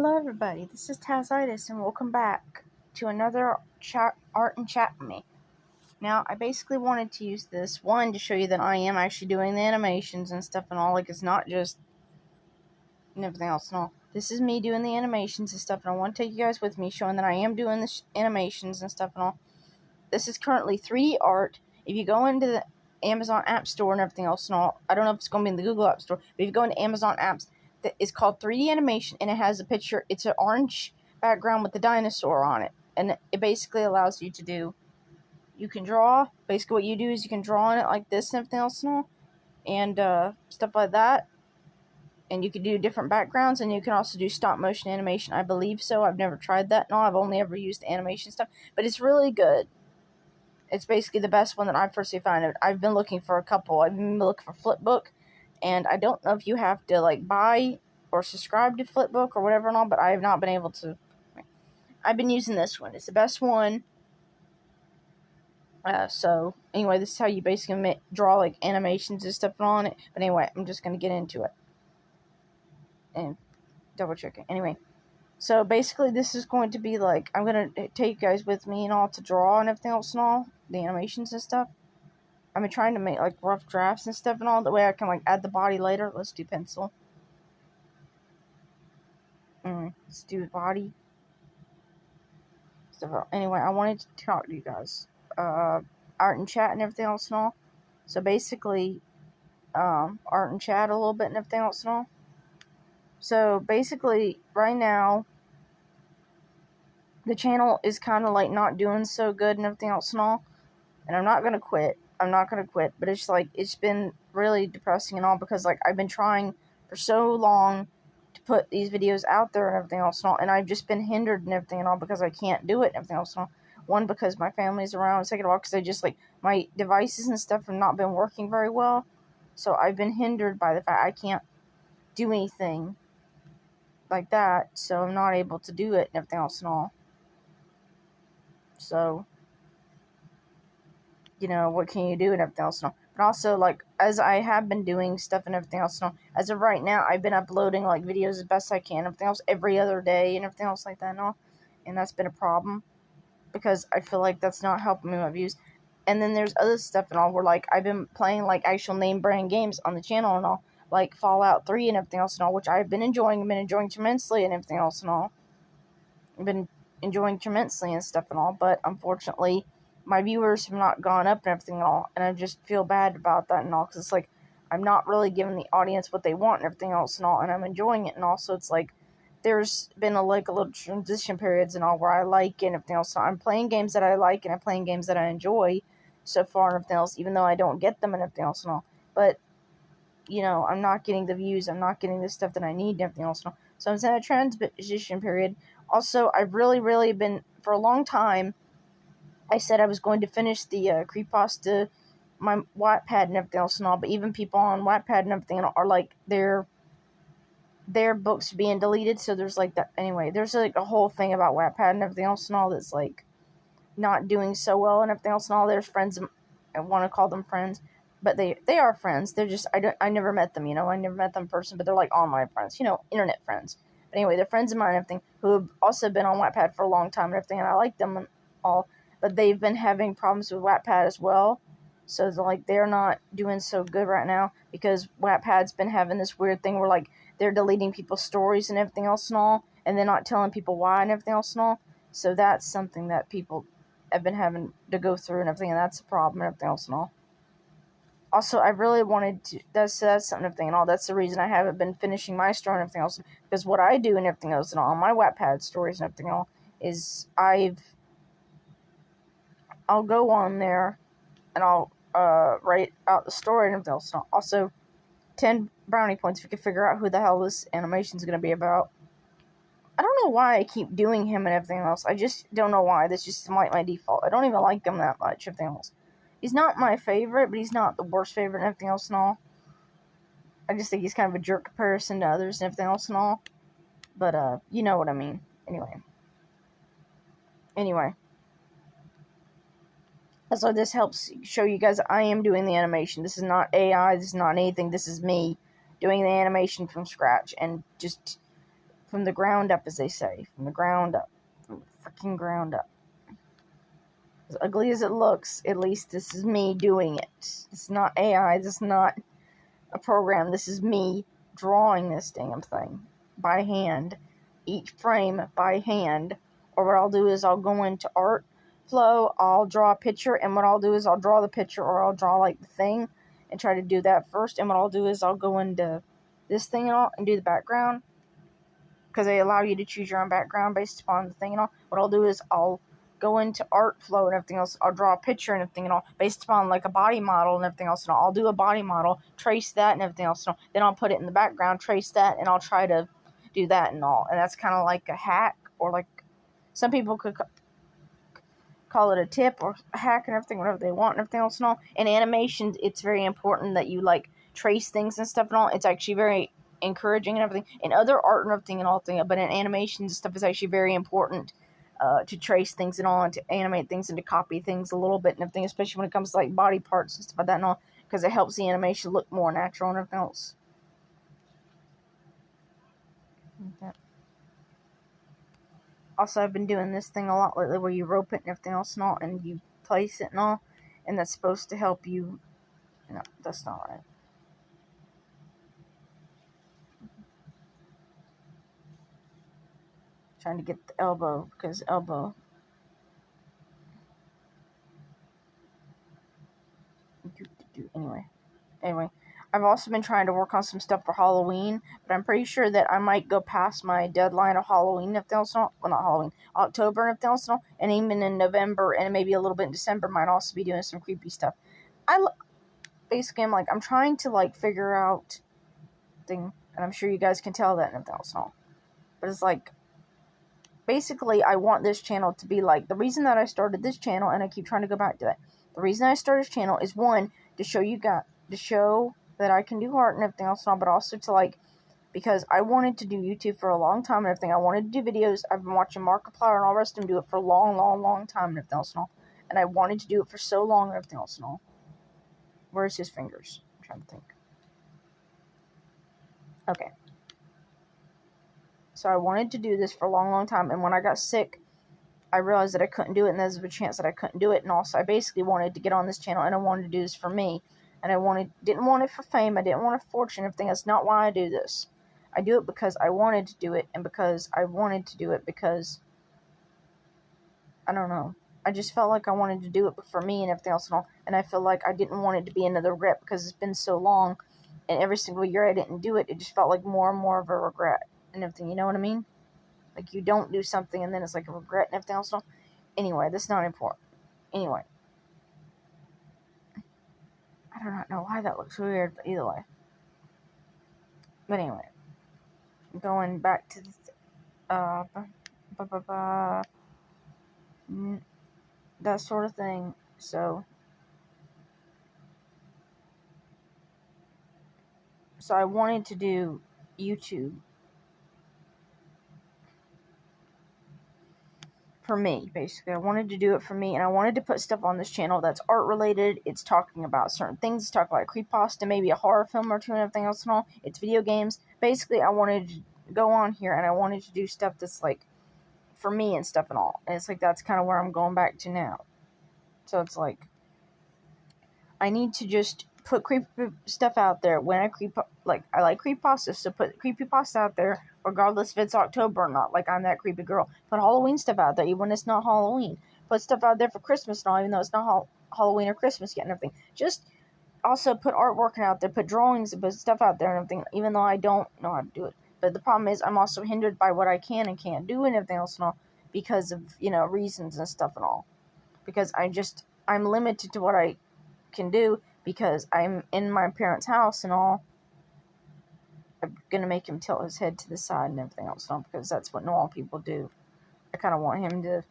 Hello everybody, this is Tazitis and welcome back to another art and chat with me. Now, I basically wanted to use this, one, to show you that I am actually doing the animations and stuff and all, like it's not just and everything else and all. This is me doing the animations and stuff, and I want to take you guys with me, showing that I am doing the animations and stuff and all. This is currently 3D art. If you go into the Amazon App Store and everything else and all, I don't know if it's going to be in the Google App Store, but if you go into Amazon Apps, it's called 3D animation, and it has a picture. It's an orange background with the dinosaur on it, and it basically allows you to do, you can draw. Basically what you do is you can draw on it like this and everything else and all, and stuff like that, and you can do different backgrounds, and you can also do stop motion animation. I believe so. I've never tried that. No, I've only ever used animation stuff, but it's really good. It's basically the best one that I've personally found. I've been looking for a couple. I've been looking for Flipbook, and I don't know if you have to like buy or subscribe to Flipbook or whatever and all, but I have not been able to. I've been using this one. It's the best one. So anyway, this is how you basically draw like animations and stuff on it. But anyway, I'm just gonna get into it and double check it. Anyway, so basically this is going to be like, I'm gonna take you guys with me and all to draw and everything else and all, the animations and stuff. I've been trying to make like rough drafts and stuff and all, that way I can like add the body later. Let's do pencil. Let's do the body. So anyway, I wanted to talk to you guys. Art and chat and everything else and all. So basically, art and chat a little bit and everything else and all. So basically, right now, the channel is kind of like not doing so good and everything else and all. And I'm not gonna quit. I'm not gonna quit. But it's like, it's been really depressing and all, because like I've been trying for so long to put these videos out there and everything else and all, and I've just been hindered and everything and all because I can't do it and everything else and all. One, because my family's around. Second of all, because I just like, my devices and stuff have not been working very well. So I've been hindered by the fact I can't do anything like that. So I'm not able to do it and everything else and all. So, you know, what can you do and everything else and all. But also, like, as I have been doing stuff and everything else and all, as of right now, I've been uploading, like, videos as best I can and everything else every other day and everything else like that and all. And that's been a problem, because I feel like that's not helping me with my views. And then there's other stuff and all, where, like, I've been playing, like, actual name brand games on the channel and all, like Fallout 3 and everything else and all, which I've been enjoying. I've been enjoying tremendously and everything else and all. I've been enjoying tremendously and stuff and all, but unfortunately, my viewers have not gone up and everything and all, and I just feel bad about that and all, because it's like, I'm not really giving the audience what they want and everything else and all, and I'm enjoying it, and also it's like, there's been a little transition periods and all, where I like and everything else, so I'm playing games that I like, and I'm playing games that I enjoy so far and everything else, even though I don't get them and everything else and all, but, you know, I'm not getting the views, I'm not getting the stuff that I need and everything else and all, so I'm in a transition period. Also, I've really been, for a long time, I said I was going to finish the creepypasta, my Wattpad and everything else and all, but even people on Wattpad and everything are like, their books being deleted, so there's like that, anyway, there's like a whole thing about Wattpad and everything else and all that's like, not doing so well and everything else and all. There's friends, I want to call them friends, but they are friends, they're just, I never met them, you know, I never met them in person, but they're like online friends, you know, internet friends. But anyway, they're friends of mine and everything, who have also been on Wattpad for a long time and everything, and I like them and all, but they've been having problems with Wattpad as well, so like, they're not doing so good right now, because Wattpad's been having this weird thing where, like, they're deleting people's stories and everything else and all, and they're not telling people why and everything else and all, so that's something that people have been having to go through and everything, and that's a problem and everything else and all. Also, I really wanted to, that's something and everything and all, that's the reason I haven't been finishing my story and everything else, because what I do and everything else and all, my Wattpad stories and everything and all, is I'll go on there, and I'll write out the story and everything else and all. Also, 10 brownie points if you can figure out who the hell this animation is going to be about. I don't know why I keep doing him and everything else, I just don't know why, that's just like my default, I don't even like him that much, everything else. He's not my favorite, but he's not the worst favorite and everything else and all. I just think he's kind of a jerk comparison to others and everything else and all. But, you know what I mean. Anyway. So this helps show you guys I am doing the animation. This is not AI, this is not anything. This is me doing the animation from scratch. And just from the ground up, as they say. From the ground up. From the freaking ground up. As ugly as it looks, at least this is me doing it. This is not AI. This is not a program. This is me drawing this damn thing by hand. Each frame by hand. Or what I'll do is I'll go into art flow, I'll draw a picture, and what I'll do is I'll draw the picture, or I'll draw like the thing and try to do that first, and what I'll do is I'll go into this thing and all and do the background, because they allow you to choose your own background based upon the thing and all. What I'll do is I'll go into art flow and everything else, I'll draw a picture and everything and all based upon like a body model and everything else, and I'll do a body model, trace that and everything else, and then I'll put it in the background, trace that, and I'll try to do that and all. And that's kind of like a hack, or like some people could call it a tip or a hack and everything, whatever they want and everything else and all. In animations, it's very important that you like trace things and stuff and all. It's actually very encouraging and everything. In other art and everything and all thing, but in animations and stuff, it's actually very important to trace things and all, and to animate things and to copy things a little bit and everything, especially when it comes to like body parts and stuff like that and all, because it helps the animation look more natural and everything else. Okay. Also, I've been doing this thing a lot lately where you rope it and everything else and all, and you place it and all, and that's supposed to help you. No, that's not right. Trying to get the elbow, because elbow. Anyway, I've also been trying to work on some stuff for Halloween, but I'm pretty sure that I might go past my deadline of Halloween if else not. Well, not Halloween, October if else not, and even in November and maybe a little bit in December might also be doing some creepy stuff. Basically, I'm trying to like figure out thing, and I'm sure you guys can tell that if else not. But it's like, basically, I want this channel to be like, the reason that I started this channel, and I keep trying to go back to that. The reason I started this channel is, one, to show that I can do art and everything else, but also to like, because I wanted to do YouTube for a long time and everything. I wanted to do videos. I've been watching Markiplier and all the rest of them do it for a long, long, long time and everything else and all. And I wanted to do it for so long and everything else and all. Where's his fingers? I'm trying to think. Okay. So I wanted to do this for a long, long time, and when I got sick, I realized that I couldn't do it, and there's a chance that I couldn't do it, and also I basically wanted to get on this channel, and I wanted to do this for me, and I didn't want it for fame, I didn't want a fortune, everything. That's not why I do this. I do it because I wanted to do it, and because I wanted to do it because, I don't know, I just felt like I wanted to do it for me and everything else and all, and I feel like I didn't want it to be another regret, because it's been so long, and every single year I didn't do it, it just felt like more and more of a regret and everything, you know what I mean? Like, you don't do something, and then it's like a regret and everything else and all. Anyway, that's not important. Anyway. I do not know why that looks weird, but either way. But anyway. Going back to that sort of thing. So I wanted to do YouTube for me, basically. I wanted to do it for me, and I wanted to put stuff on this channel that's art related. It's talking about certain things. It's talking about creepypasta, maybe a horror film or two and everything else and all. It's video games. Basically, I wanted to go on here, and I wanted to do stuff that's like for me and stuff and all. And it's like, that's kind of where I'm going back to now. So it's like, I need to just put creepy stuff out there when I I like creepypasta, so put creepypasta out there regardless if it's October or not. Like, I'm that creepy girl. Put Halloween stuff out there even when it's not Halloween. Put stuff out there for Christmas now, even though it's not Halloween or Christmas yet and everything. Just also put artwork out there, put drawings, put stuff out there and everything, even though I don't know how to do it. But the problem is, I'm also hindered by what I can and can't do and everything else and all, because of, reasons and stuff and all. Because I'm limited to what I can do, because I'm in my parents' house and all. I'm gonna make him tilt his head to the side and everything else, because that's what normal people do. I kind of want him to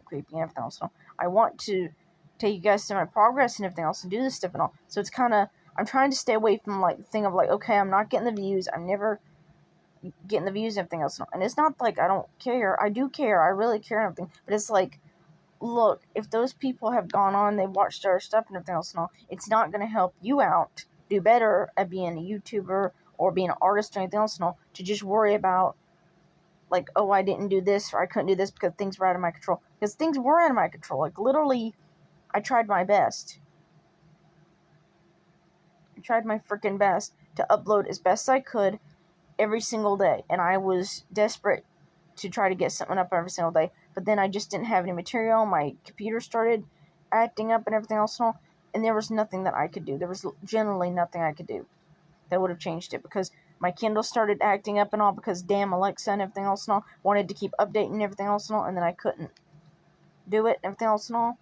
creepy and everything else. I want to take you guys through my progress and everything else and do this stuff and all. So it's kind of, I'm trying to stay away from like the thing of like, okay, I'm not getting the views. I'm never getting the views and everything else. And it's not like I don't care. I do care. I really care and everything. But it's like, look, if those people have gone on, they've watched our stuff and everything else and all, it's not going to help you out do better at being a YouTuber or being an artist or anything else and all, to just worry about like, oh, I didn't do this, or I couldn't do this because things were out of my control. Because things were out of my control. Like, literally, I tried my best. I tried my freaking best to upload as best I could every single day. And I was desperate to try to get something up every single day. But then I just didn't have any material. My computer started acting up and everything else. And there was nothing that I could do. There was generally nothing I could do that would have changed it, because my Kindle started acting up and all, because damn Alexa and everything else and all wanted to keep updating everything else and all, and then I couldn't do it and everything else and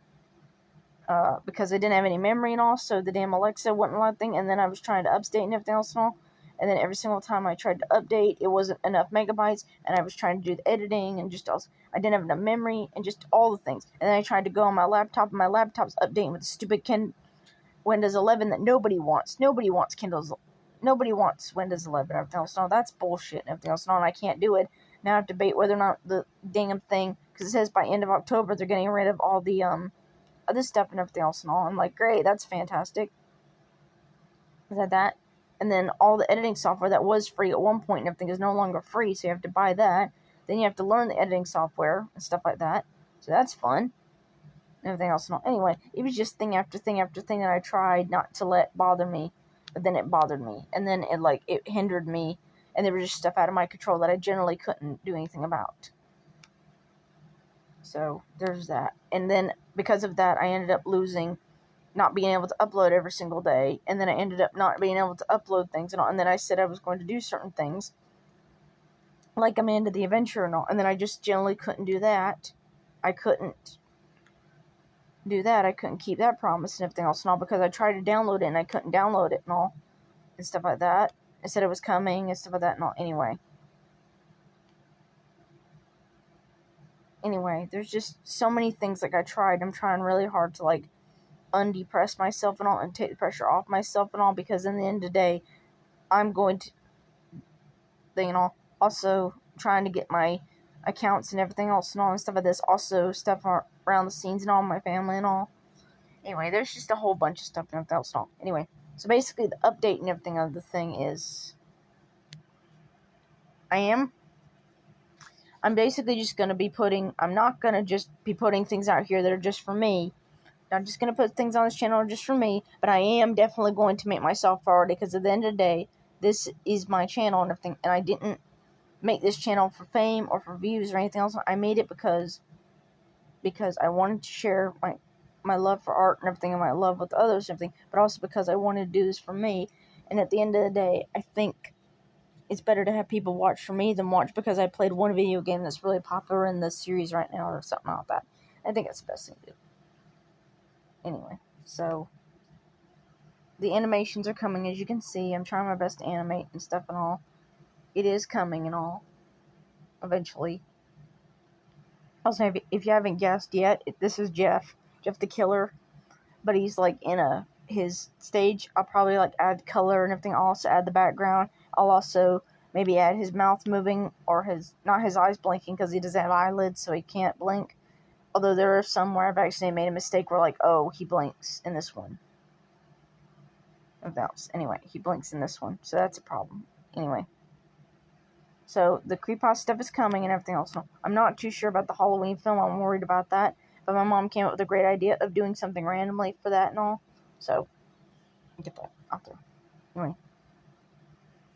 all, because I didn't have any memory and all, so the damn Alexa wouldn't let thing, and then I was trying to update and everything else and all, and then every single time I tried to update, it wasn't enough megabytes, and I was trying to do the editing, and just also, I didn't have enough memory, and just all the things, and then I tried to go on my laptop, and my laptop's updating with the stupid Windows 11 that nobody wants. Nobody wants Nobody wants Windows 11 and everything else. No, that's bullshit and everything else. No, and I can't do it. Now I have to debate whether or not the damn thing, because it says by end of October they're getting rid of all the other stuff and everything else and all. I'm like, great, that's fantastic. Is that? And then all the editing software that was free at one point and everything is no longer free, so you have to buy that. Then you have to learn the editing software and stuff like that. So that's fun. And everything else. No, anyway, it was just thing after thing after thing that I tried not to let bother me, but then it bothered me, and then it hindered me, and there was just stuff out of my control that I generally couldn't do anything about. So there's that, and then because of that, I ended up not being able to upload every single day, and then I ended up not being able to upload things and all, and then I said I was going to do certain things, like Amanda the Adventure and all, and then I just generally couldn't do that. I couldn't do that. I couldn't keep that promise and everything else and all, because I tried to download it and I couldn't download it and all and stuff like that. I said it was coming and stuff like that and all. Anyway, there's just so many things like I tried. I'm trying really hard to like undepress myself and all, and take the pressure off myself and all, because in the end of the day, I'm going to, also trying to get my accounts and everything else and all and stuff like this. Also stuff around the scenes and all, my family and all. Anyway, there's just a whole bunch of stuff and everything else and all. Anyway, so basically the update and everything of the thing is, I'm basically just going to be I'm not going to just be putting things out here that are just for me. I'm just going to put things on this channel just for me, but I am definitely going to make myself priority, because at the end of the day, this is my channel and everything, and I didn't make this channel for fame or for views or anything else. I made it because I wanted to share my love for art and everything, and my love with others and everything, but also because I wanted to do this for me. And at the end of the day, I think it's better to have people watch for me than watch because I played one video game that's really popular in the series right now or something like that. I think it's the best thing to do. Anyway, so the animations are coming, as you can see. I'm trying my best to animate and stuff and all. It is coming and all, eventually. Also, if you haven't guessed yet, this is Jeff the Killer, but he's like in his stage. I'll probably like add color and everything. I'll also add the background. I'll also maybe add his mouth moving, or not his eyes blinking, because he doesn't have eyelids, so he can't blink. Although there are some where I've actually made a mistake where like, oh, he blinks in this one. Anyway, he blinks in this one, so that's a problem. Anyway. So, the creepypasta stuff is coming and everything else. I'm not too sure about the Halloween film. I'm worried about that. But my mom came up with a great idea of doing something randomly for that and all. So, get that out there.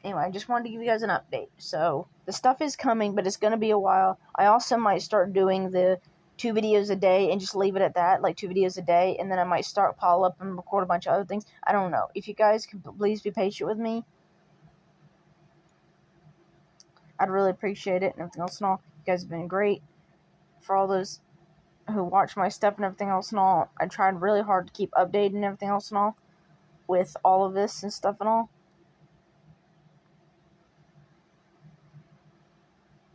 Anyway, I just wanted to give you guys an update. So, the stuff is coming, but it's going to be a while. I also might start doing the 2 videos a day and just leave it at that, like 2 videos a day. And then I might start pile up and record a bunch of other things. I don't know. If you guys can please be patient with me, I'd really appreciate it and everything else and all. You guys have been great. For all those who watch my stuff and everything else and all, I tried really hard to keep updated and everything else and all with all of this and stuff and all.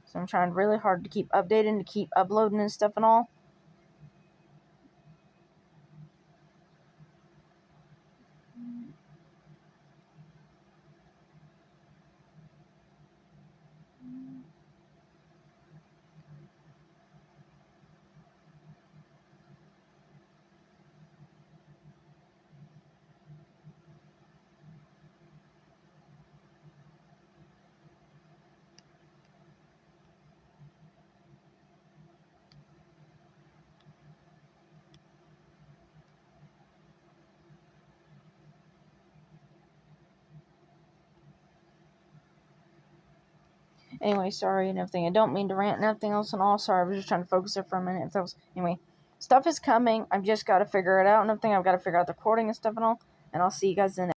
So I'm trying really hard to keep updating, to keep uploading and stuff and all. Anyway, sorry and everything. I don't mean to rant and everything else and all. Sorry, I was just trying to focus there for a minute. Anyway, stuff is coming. I've just got to figure it out and everything. I've got to figure out the recording and stuff and all. And I'll see you guys in